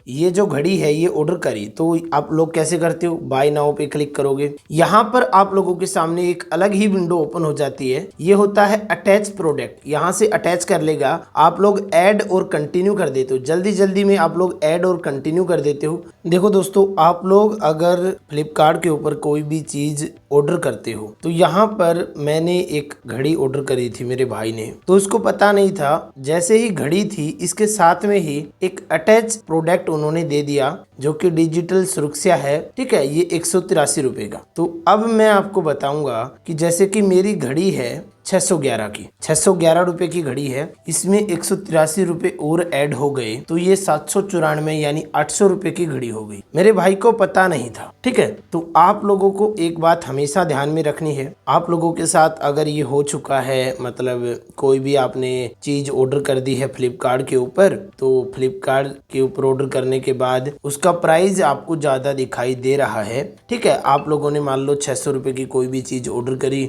ये जो घड़ी है ये ऑर्डर करी, तो आप लोग कैसे करते हो, बाय नाउ पे क्लिक करोगे। यहाँ पर आप लोगों के सामने एक अलग ही विंडो ओपन हो जाती है, ये होता है अटैच प्रोडक्ट। यहाँ से अटैच कर लेगा, आप लोग ऐड और कंटिन्यू कर देते हो, जल्दी जल्दी में आप लोग ऐड और कंटिन्यू कर देते हो। देखो दोस्तों, आप लोग अगर फ्लिपकार्ट के ऊपर कोई भी चीज ऑर्डर करते हो, तो यहाँ पर मैंने एक घड़ी ऑर्डर करी थी मेरे भाई ने, तो उसको पता नहीं था, जैसे ही घड़ी थी इसके साथ में ही एक अटैच प्रोडक्ट उन्होंने दे दिया जो कि डिजिटल सुरक्षा है। ठीक है, ये 183 रुपए का। तो अब मैं आपको बताऊंगा कि जैसे कि मेरी घड़ी है 611 की, 611 रुपए की घड़ी है, इसमें 183 रुपए और ऐड हो गए, तो ये 794 यानी 800 रुपए की घड़ी हो गई। मेरे भाई को पता नहीं था। ठीक है, तो आप लोगों को एक बात हमेशा ध्यान में रखनी है, आप लोगों के साथ अगर ये हो चुका है, मतलब कोई भी आपने चीज ऑर्डर कर दी है फ्लिपकार्ट के ऊपर, तो फ्लिपकार्ट के ऊपर ऑर्डर करने के बाद उसका प्राइस आपको ज्यादा दिखाई दे रहा है। ठीक है, आप लोगों ने मान लो 600 रुपए की कोई भी चीज ऑर्डर करी,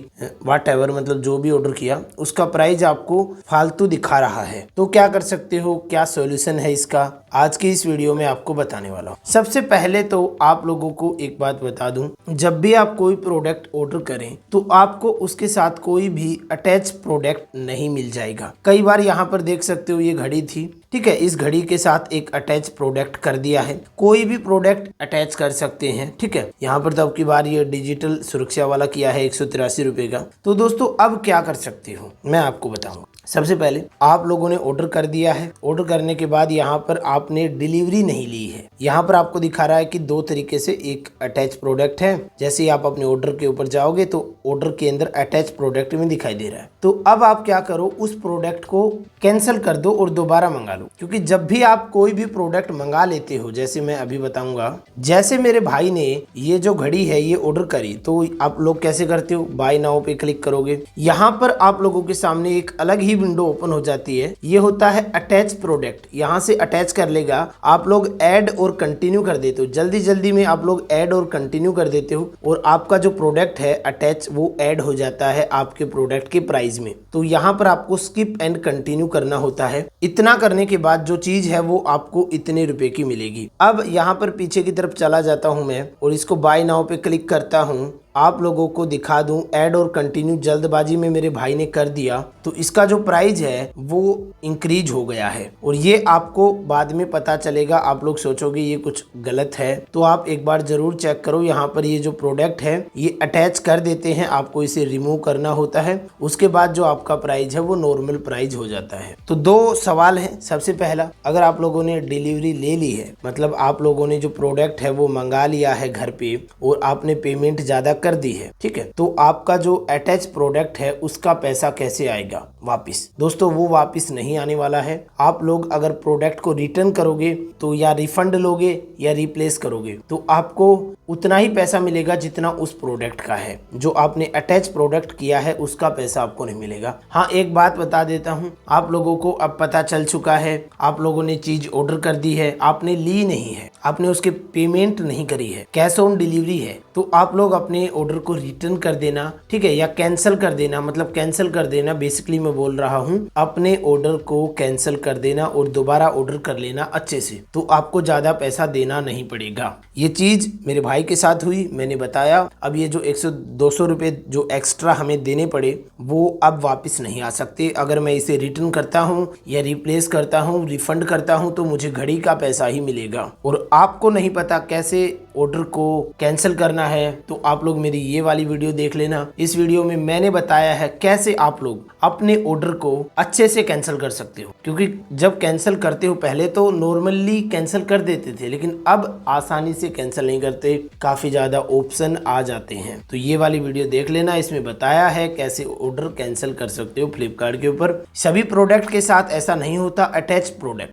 वाट एवर, मतलब जो भी ऑर्डर किया, उसका प्राइस आपको फालतू दिखा रहा है, तो क्या कर सकते हो, क्या सॉल्यूशन है इसका, आज की इस वीडियो में आपको बताने वाला हूँ। सबसे पहले तो आप लोगों को एक बात बता दूं, जब भी आप कोई प्रोडक्ट ऑर्डर करें तो आपको उसके साथ कोई भी अटैच प्रोडक्ट नहीं मिल जाएगा। कई बार यहाँ पर देख सकते हो ये घड़ी थी, ठीक है, इस घड़ी के साथ एक अटैच प्रोडक्ट कर दिया है, कोई भी प्रोडक्ट अटैच कर सकते हैं। ठीक है, यहाँ पर तो अब की बार ये डिजिटल सुरक्षा वाला किया है 183 रुपए का। तो दोस्तों अब क्या कर सकते हो मैं आपको बताऊंगा। सबसे पहले आप लोगों ने ऑर्डर कर दिया है, ऑर्डर करने के बाद यहाँ पर आपने डिलीवरी नहीं ली है, यहाँ पर आपको दिखा रहा है कि दो तरीके से एक अटैच प्रोडक्ट है। जैसे ही आप अपने ऑर्डर के ऊपर जाओगे तो ऑर्डर के अंदर अटैच प्रोडक्ट में दिखाई दे रहा है। तो अब आप क्या करो, उस प्रोडक्ट को कैंसिल कर दो और दोबारा मंगा लो, क्योंकि जब भी आप कोई भी प्रोडक्ट मंगा लेते हो, जैसे मैं अभी बताऊंगा, जैसे मेरे भाई ने ये जो घड़ी है ये ऑर्डर करी, तो आप लोग कैसे करते हो, बाय नाउ पे क्लिक करोगे। यहाँ पर आप लोगों के सामने एक अलग ही विंडो ओपन हो जाती है, ये होता है अटैच प्रोडक्ट। यहाँ से अटैच कर लेगा, आप लोग ऐड और कंटिन्यू कर देते हो, जल्दी जल्दी में आप लोग ऐड और कंटिन्यू कर देते हो, और आपका जो प्रोडक्ट है अटैच वो ऐड हो जाता है आपके प्रोडक्ट के प्राइस में। तो यहाँ पर आपको स्किप एंड कंटिन्यू करना होता है। इतना करने के बाद जो चीज है वो आपको इतने रुपए की मिलेगी। अब यहाँ पर पीछे की तरफ चला जाता हूँ मैं और इसको बाय नाउ पे क्लिक करता हूँ, आप लोगों को दिखा दूं, ऐड और कंटिन्यू जल्दबाजी में मेरे भाई ने कर दिया, तो इसका जो प्राइस है वो इंक्रीज हो गया है, और ये आपको बाद में पता चलेगा। आप लोग सोचोगे ये कुछ गलत है, तो आप एक बार जरूर चेक करो। यहाँ पर ये जो प्रोडक्ट है ये अटैच कर देते हैं, आपको इसे रिमूव करना होता है, उसके बाद जो आपका प्राइस है वो नॉर्मल प्राइस हो जाता है। तो दो सवाल है। सबसे पहला, अगर आप लोगों ने डिलीवरी ले ली है, मतलब आप लोगों ने जो प्रोडक्ट है वो मंगा लिया है घर पे और आपने पेमेंट ज्यादा कर दी है, ठीक है, तो आपका जो अटैच प्रोडक्ट है उसका पैसा कैसे आएगा वापिस। दोस्तों वो वापिस नहीं आने वाला है। आप लोग अगर प्रोडक्ट को रिटर्न करोगे तो या रिफंड लोगे या रिप्लेस करोगे, तो आपको उतना ही पैसा मिलेगा जितना उस प्रोडक्ट का है। जो आपने अटैच प्रोडक्ट किया है उसका पैसा आपको नहीं मिलेगा। हाँ, एक बात बता देता हूँ, आप लोगों को अब पता चल चुका है, आप लोगों ने चीज ऑर्डर कर दी है, आपने ली नहीं है, आपने उसके पेमेंट नहीं करी है, कैश ऑन डिलीवरी है, तो आप लोग अपने ऑर्डर को रिटर्न कर देना, ठीक है, या कैंसिल कर देना। मतलब कैंसिल कर देना, बेसिकली मैं बोल रहा हूँ, अपने ऑर्डर को कैंसिल कर देना और दोबारा ऑर्डर कर लेना अच्छे से, तो आपको ज्यादा पैसा देना नहीं पड़ेगा। ये चीज मेरे भाई के साथ हुई, मैंने बताया। अब ये जो 100-200 रुपए जो एक्स्ट्रा हमें देने पड़े वो अब वापस नहीं आ सकते। अगर मैं इसे रिटर्न करता हूँ या रिप्लेस करता हूँ, रिफंड करता हूँ, तो मुझे घड़ी का पैसा ही मिलेगा। और आपको नहीं पता कैसे ऑर्डर को कैंसिल करना है, तो आप लोग मेरी ये वाली वीडियो देख लेना। इस वीडियो में मैंने बताया है कैसे आप लोग अपने ऑर्डर को अच्छे से कैंसिल कर सकते हो, क्योंकि जब कैंसिल करते हो, पहले तो नॉर्मली कैंसिल कर देते थे, लेकिन अब आसानी से कैंसिल नहीं करते, काफी ज्यादा ऑप्शन आ जाते हैं। तो ये वाली वीडियो देख लेना, इसमें बताया है कैसे ऑर्डर कैंसिल कर सकते हो फ्लिपकार्ट के ऊपर। सभी प्रोडक्ट के साथ ऐसा नहीं होता, अटैच प्रोडक्ट